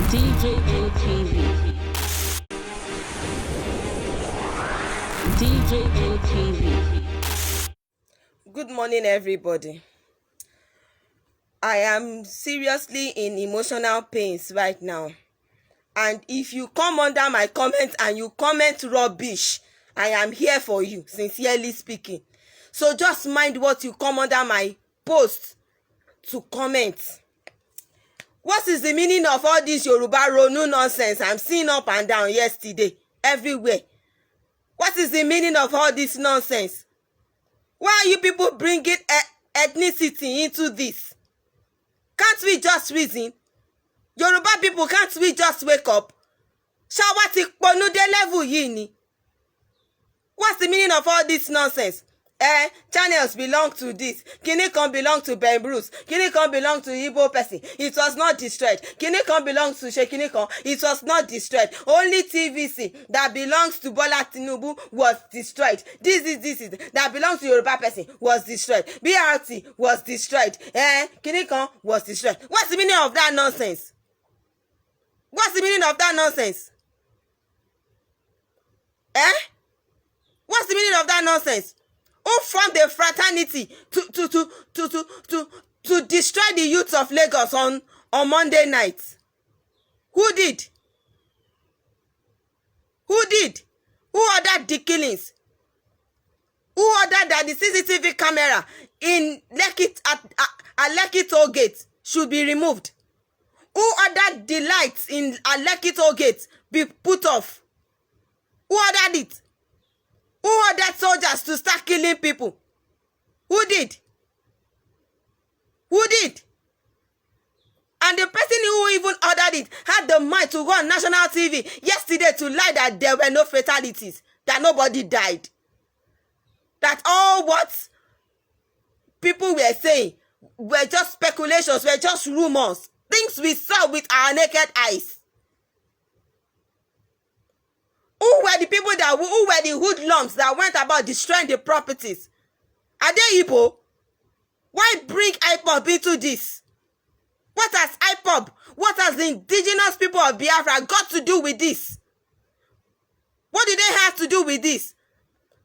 DJM TV. DJM TV. Good morning, everybody. I am seriously in emotional pains right now. And if you come under my comment and you comment rubbish, I am here for you, sincerely speaking. So just mind what you come under my post to comment. What is the meaning of all this Yoruba Ronu nonsense I'm seeing up and down yesterday, everywhere? What is the meaning of all this nonsense? Why are you people bringing ethnicity into this? Can't we just reason? Yoruba people, can't we just wake up? Ṣáwá ti pọnú dé level yìí ni? What's the meaning of all this nonsense? Channels belong to this. Kini kan belong to Ben Bruce. Kini kan belong to Igbo person. It was not destroyed. Kini kan belongs to Kini kan. It was not destroyed. Only TVC that belongs to Bola Tinubu was destroyed. This is that belongs to Yoruba person was destroyed. BRT was destroyed. Kini kan was destroyed. What's the meaning of that nonsense? What's the meaning of that nonsense? What's the meaning of that nonsense? Who formed a fraternity to destroy the youth of Lagos on Monday night? Who did? Who did? Who ordered the killings? Who ordered that the CCTV camera in Lekki at Lekki toll gate should be removed? Who ordered the lights in Lekki toll gate be put off? Who ordered it? Who ordered soldiers to start killing people? Who did? Who did? And the person who even ordered it had the mind to go on national TV yesterday to lie that there were no fatalities, that nobody died. That all what people were saying were just speculations, were just rumors, things we saw with our naked eyes. Who were the people who were the hoodlums that went about destroying the properties? Are they Igbo? Why bring IPOB into this? What has IPOB, what has the indigenous people of Biafra got to do with this? What do they have to do with this?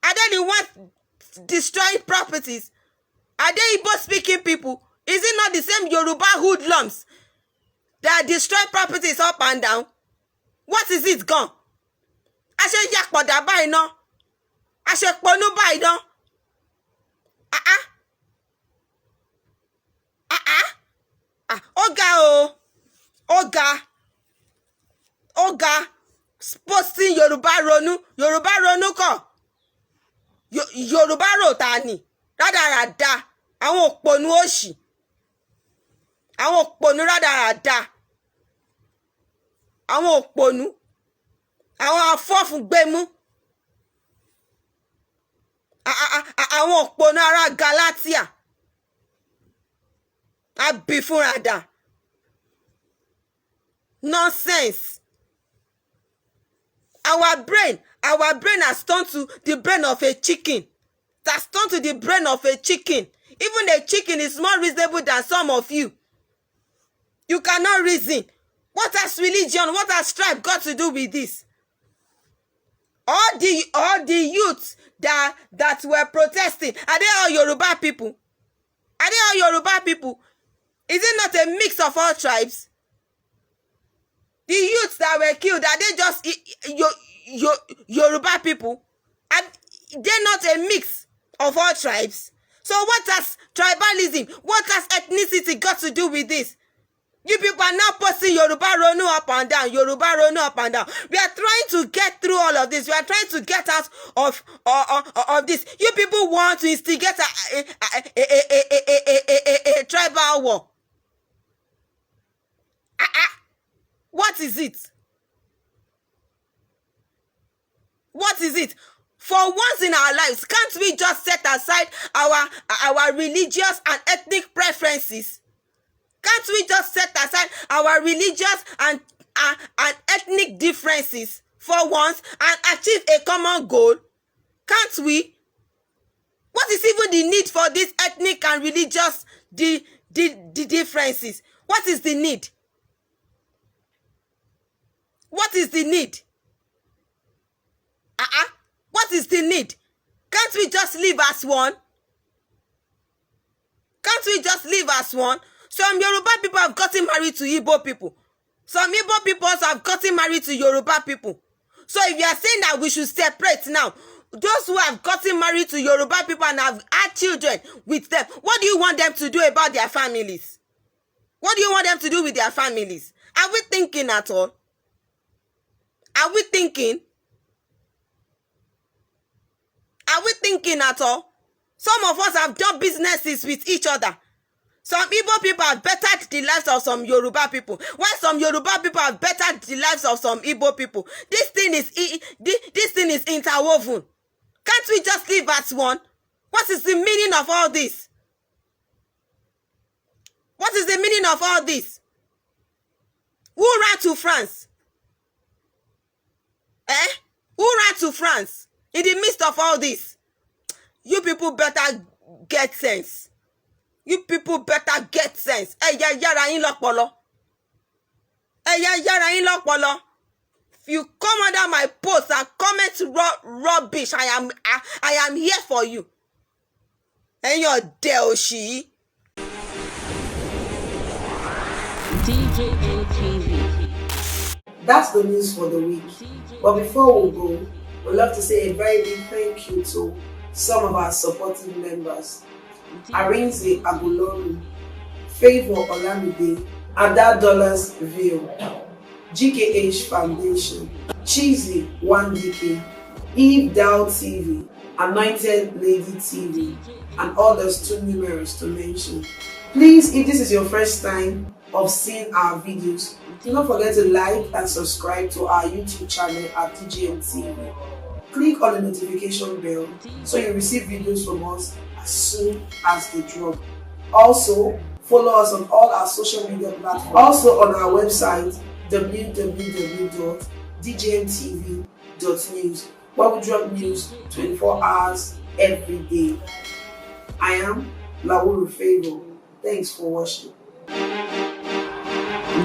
Are they the ones destroying properties? Are they Igbo-speaking people? Is it not the same Yoruba hoodlums that destroy properties up and down? What is it gone? A ṣe yàpọ̀dà báyìí ná, a ṣe ponú báyìí ná. Ó ga o, ó ga, posting Yorùbá ronú kọ́, Yorùbá rò ta ni, rádaràda, àwọn òpònú òṣì, àwọn òpònú rádaràda, àwọn òpònú. Àwọn afọ́fúngbẹ́mú, àwọn òpònú ará Galatia, abìfúnradà, nonsense. Our brain has turned to the brain of a chicken. It has turned to the brain of a chicken. Even a chicken is more reasonable than some of you. You cannot reason. What has religion, what has tribe got to do with this? All the youths that were protesting, are they all Yoruba people? Are they all Yoruba people? Is it not a mix of all tribes? The youths that were killed, are they just Yoruba people? Are they not a mix of all tribes? So what has tribalism, what has ethnicity got to do with this? You people are now posting Yoruba Ronu up and down, Yoruba Ronu up and down. We are trying to get through all of this. We are trying to get out of this. You people want to instigate a tribal war. What is it? What is it? For once in our lives, can't we just set aside our religious and ethnic preferences? Can't we just set aside our religious and ethnic differences for once and achieve a common goal? Can't we? What is even the need for these ethnic and religious differences? What is the need? What is the need? What is the need? Can't we just live as one? Can't we just live as one? Some Yoruba people have gotten married to Igbo people. Some Igbo people also have gotten married to Yoruba people. So if you are saying that we should separate now, those who have gotten married to Yoruba people and have had children with them, what do you want them to do about their families? What do you want them to do with their families? Are we thinking at all? Are we thinking? Are we thinking at all? Some of us have done businesses with each other. Some Igbo people have bettered the lives of some Yoruba people, while some Yoruba people have bettered the lives of some Igbo people. This thing is interwoven. Can't we just live as one? What is the meaning of all this? What is the meaning of all this? Who ran to France? Who ran to France in the midst of all this? You people better get sense. You people better get sense. Yára yín lọ́pọlọ. Yára yín lọ́pọlọ. If you come under my post and comment rubbish, I am here for you. Ẹ̀yin ọ̀dẹ̀ òṣì. DJM TV. That's the news for the week. But before we go, we'd love to say a very big thank you to some of our supporting members. Arinze Agulonu, Favor Olamide, Ada Dollars View, GKH Foundation, Cheesy 1DK, Eve Dow TV, Anointed Lady TV, and others too numerous to mention. Please, if this is your first time of seeing our videos, do not forget to like and subscribe to our YouTube channel at DJM TV. Click on the notification bell so you receive videos from us as soon as they drop. Also, follow us on all our social media platforms. Also on our website www.djmtv.news, where we drop news 24 hours every day. I am Lawuru Favor. Thanks for watching.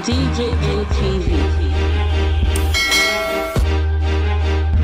DJM TV.